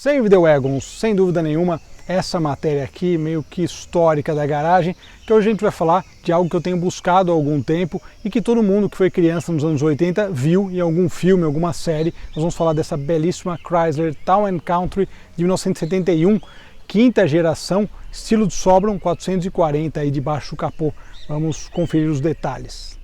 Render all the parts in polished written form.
Save the Wagons, sem dúvida nenhuma, essa matéria aqui, meio que histórica da garagem, que hoje a gente vai falar de algo que eu tenho buscado há algum tempo e que todo mundo que foi criança nos anos 80 viu em algum filme, alguma série. Nós vamos falar dessa belíssima Chrysler Town & Country de 1971, quinta geração, estilo de Sobron 440 aí debaixo do capô. Vamos conferir os detalhes.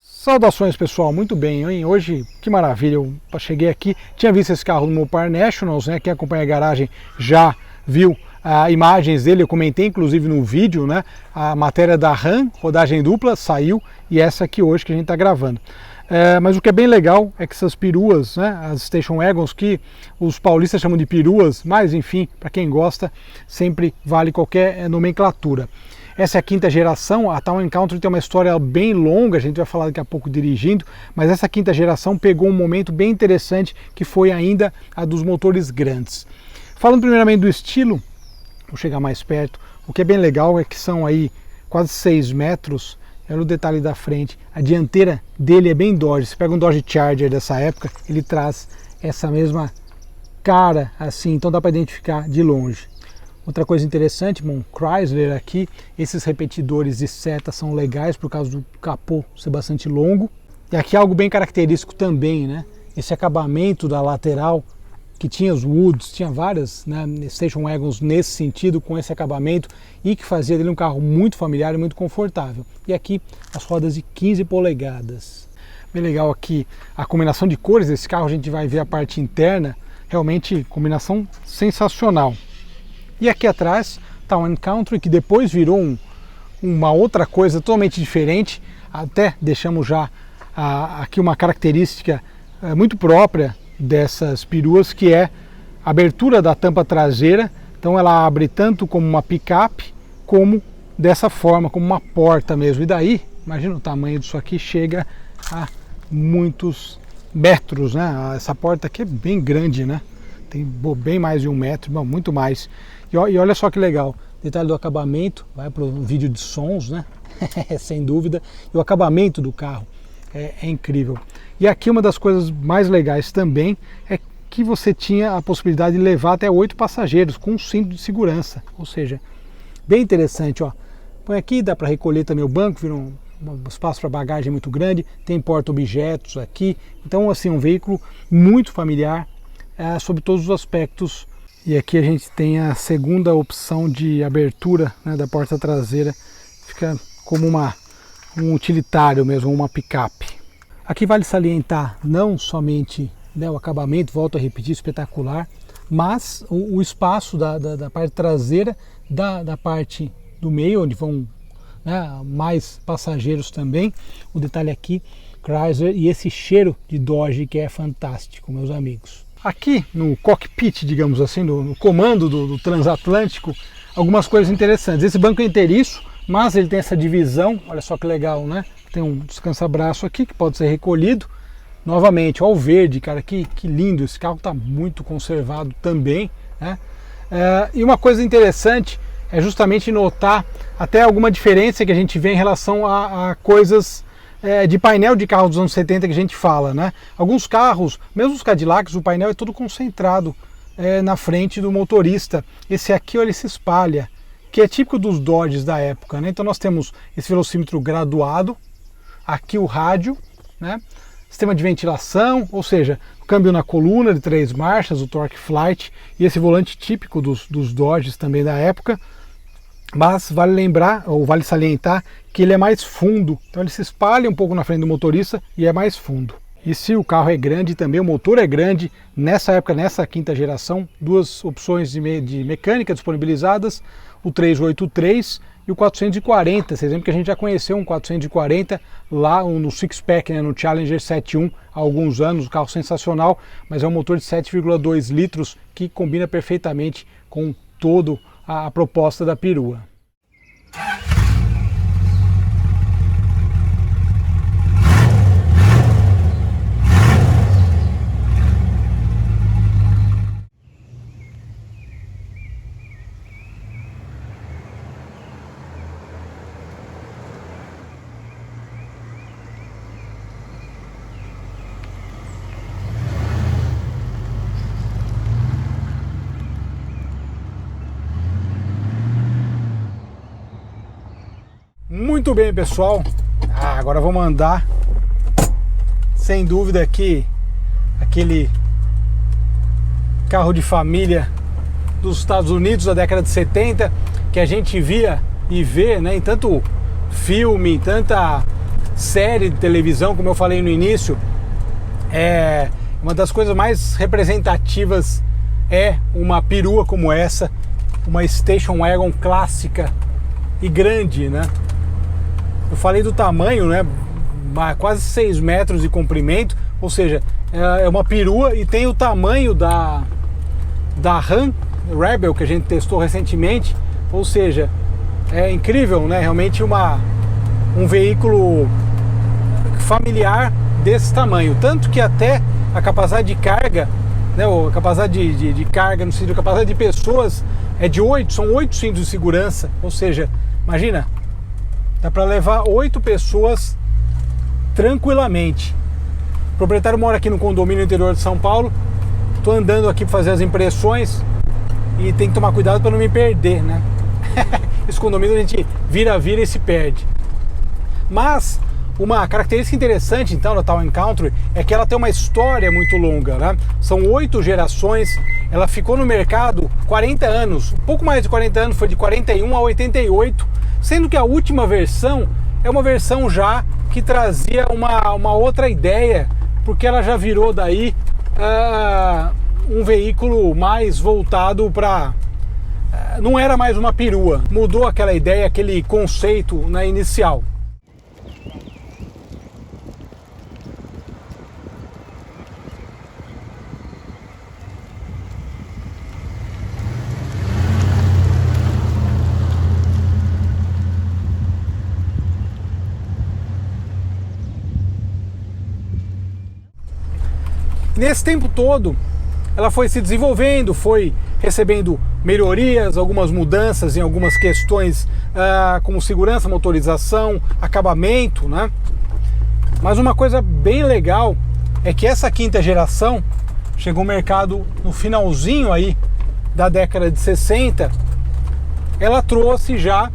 Saudações pessoal, muito bem, hein? Hoje, que maravilha, eu cheguei aqui, tinha visto esse carro no Mopar Nationals, né? Quem acompanha a garagem já viu imagens dele, eu comentei inclusive no vídeo, né? A matéria da RAM, rodagem dupla, saiu e essa aqui hoje que a gente está gravando. Mas o que é bem legal é que essas peruas, né? As Station Wagons, que os paulistas chamam de peruas, mas enfim, para quem gosta, sempre vale qualquer nomenclatura. Essa é a quinta geração, a Town & Country tem uma história bem longa, a gente vai falar daqui a pouco dirigindo, mas essa quinta geração pegou um momento bem interessante que foi ainda a dos motores grandes. Falando primeiramente do estilo, vou chegar mais perto, o que é bem legal é que são aí quase 6 metros, olha o detalhe da frente, a dianteira dele é bem Dodge, você pega um Dodge Charger dessa época, ele traz essa mesma cara assim, então dá para identificar de longe. Outra coisa interessante, bom, Chrysler aqui, esses repetidores de seta são legais por causa do capô ser bastante longo. E aqui algo bem característico também, né? Esse acabamento da lateral, que tinha os Woods, tinha várias, né, Station Wagons nesse sentido, com esse acabamento, e que fazia dele um carro muito familiar e muito confortável. E aqui as rodas de 15 polegadas. Bem legal aqui a combinação de cores desse carro, a gente vai ver a parte interna, realmente combinação sensacional. E aqui atrás, Town & Country, que depois virou uma outra coisa totalmente diferente, até deixamos já aqui uma característica muito própria dessas peruas, que é a abertura da tampa traseira, então ela abre tanto como uma picape, como dessa forma, como uma porta mesmo, e daí, imagina o tamanho disso aqui, chega a muitos metros, né? Essa porta aqui é bem grande, né? Tem bem mais de 1 metro, bom, muito mais. E olha só que legal, detalhe do acabamento, vai para o vídeo de sons, né? Sem dúvida, e o acabamento do carro é incrível. E aqui uma das coisas mais legais também é que você tinha a possibilidade de levar até 8 passageiros com um cinto de segurança, ou seja, bem interessante, ó. Põe aqui, dá para recolher também o banco, vira um espaço para bagagem muito grande, tem porta-objetos aqui, então assim, um veículo muito familiar sob todos os aspectos. E aqui a gente tem a segunda opção de abertura, né, da porta traseira, fica como um utilitário mesmo, uma picape. Aqui vale salientar não somente, né, o acabamento, volto a repetir, espetacular, mas o espaço da parte traseira, da parte do meio, onde vão, né, mais passageiros também. O detalhe aqui, Chrysler, e esse cheiro de Dodge que é fantástico, meus amigos. Aqui no cockpit, digamos assim, no comando do transatlântico, algumas coisas interessantes. Esse banco é inteiriço, mas ele tem essa divisão, olha só que legal, né? Tem um descansa-braço aqui que pode ser recolhido. Novamente, olha o verde, cara, que lindo, esse carro está muito conservado também, né? E uma coisa interessante é justamente notar até alguma diferença que a gente vê em relação a coisas de painel de carro dos anos 70 que a gente fala, né? Alguns carros, mesmo os Cadillacs, o painel é todo concentrado na frente do motorista. Esse aqui, olha, ele se espalha, que é típico dos Dodges da época, né? Então nós temos esse velocímetro graduado, aqui o rádio, né? sistema de ventilação, ou seja, o câmbio na coluna de 3 marchas, o Torque Flight, e esse volante típico dos Dodges também da época. Mas vale lembrar, ou vale salientar, que ele é mais fundo, então ele se espalha um pouco na frente do motorista e é mais fundo. E se o carro é grande também, o motor é grande, nessa época, nessa quinta geração, duas opções de mecânica disponibilizadas, o 383 e o 440. Vocês lembram que a gente já conheceu um 440 lá no Six Pack, né, no Challenger 7.1 há alguns anos, um carro sensacional, mas é um motor de 7,2 litros que combina perfeitamente com toda a proposta da perua. Muito bem, pessoal, agora vamos andar, sem dúvida, aqui aquele carro de família dos Estados Unidos da década de 70, que a gente via e vê, né, em tanto filme, em tanta série de televisão, como eu falei no início. Uma das coisas mais representativas é uma perua como essa, uma Station Wagon clássica e grande, né? Eu falei do tamanho, né? Quase 6 metros de comprimento, ou seja, é uma perua e tem o tamanho da Ram Rebel que a gente testou recentemente, ou seja, é incrível, né? Realmente um veículo familiar desse tamanho, tanto que até a capacidade de carga, né? A capacidade de carga no sentido, a capacidade de pessoas é de 8, são 8 cintos de segurança, ou seja, imagina, dá para levar 8 pessoas tranquilamente. O proprietário mora aqui no condomínio no interior de São Paulo. Estou andando aqui para fazer as impressões e tem que tomar cuidado para não me perder, né? Esse condomínio a gente vira e se perde. Mas uma característica interessante então da Town & Country é que ela tem uma história muito longa, né? São 8 gerações. Ela ficou no mercado 40 anos, um pouco mais de 40 anos, foi de 41 a 88, sendo que a última versão é uma versão já que trazia uma outra ideia, porque ela já virou daí um veículo mais voltado para... não era mais uma perua, mudou aquela ideia, aquele conceito na inicial. Nesse tempo todo, ela foi se desenvolvendo, foi recebendo melhorias, algumas mudanças em algumas questões como segurança, motorização, acabamento, né? Mas uma coisa bem legal é que essa quinta geração chegou ao mercado no finalzinho aí da década de 60. Ela trouxe já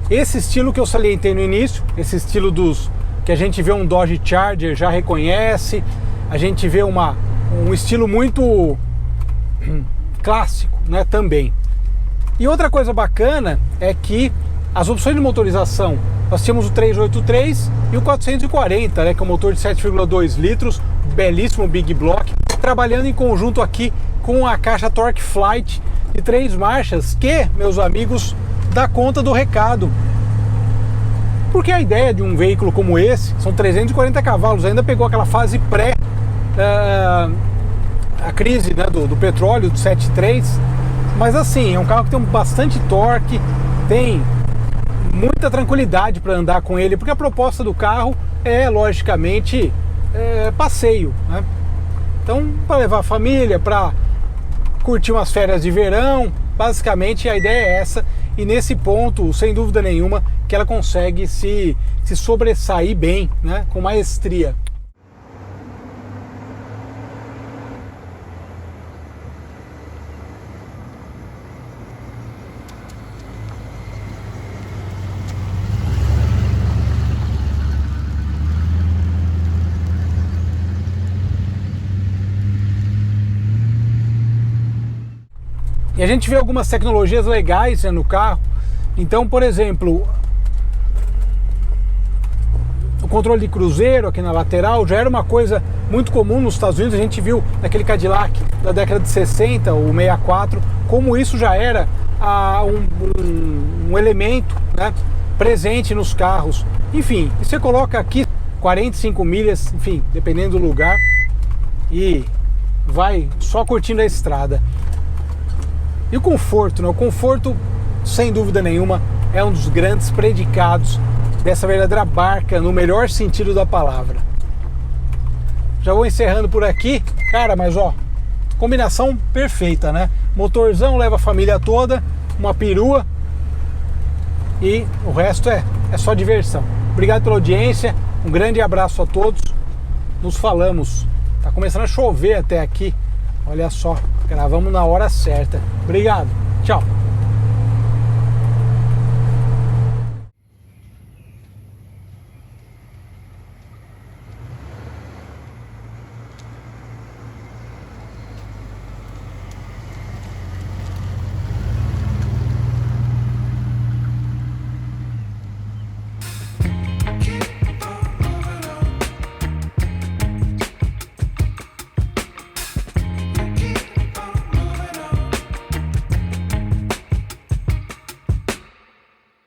esse estilo que eu salientei no início, esse estilo dos que a gente vê um Dodge Charger já reconhece. A gente vê um estilo muito clássico, né, também. E outra coisa bacana é que as opções de motorização, nós tínhamos o 383 e o 440, né, que é um motor de 7,2 litros, belíssimo Big Block, trabalhando em conjunto aqui com a caixa Torque Flight de 3 marchas, que, meus amigos, dá conta do recado. Porque a ideia de um veículo como esse, são 340 cavalos, ainda pegou aquela fase pré a crise, né, do petróleo, do 7.3, mas assim, é um carro que tem bastante torque, tem muita tranquilidade para andar com ele, porque a proposta do carro é, logicamente, passeio, né? Então, para levar a família, para curtir umas férias de verão, basicamente a ideia é essa, e nesse ponto, sem dúvida nenhuma, que ela consegue se sobressair bem, né, com maestria. E a gente vê algumas tecnologias legais, né, no carro. Então, por exemplo, o controle de cruzeiro aqui na lateral já era uma coisa muito comum nos Estados Unidos. A gente viu naquele Cadillac da década de 60, o 64, como isso já era um elemento, né, presente nos carros. Enfim, você coloca aqui 45 milhas, enfim, dependendo do lugar, e vai só curtindo a estrada. E o conforto, né? O conforto, sem dúvida nenhuma, é um dos grandes predicados dessa verdadeira barca, no melhor sentido da palavra. Já vou encerrando por aqui, cara, mas ó, combinação perfeita, né? Motorzão leva a família toda, uma perua, e o resto é só diversão. Obrigado pela audiência, um grande abraço a todos, nos falamos. Tá começando a chover até aqui, olha só, gravamos na hora certa. Obrigado, tchau.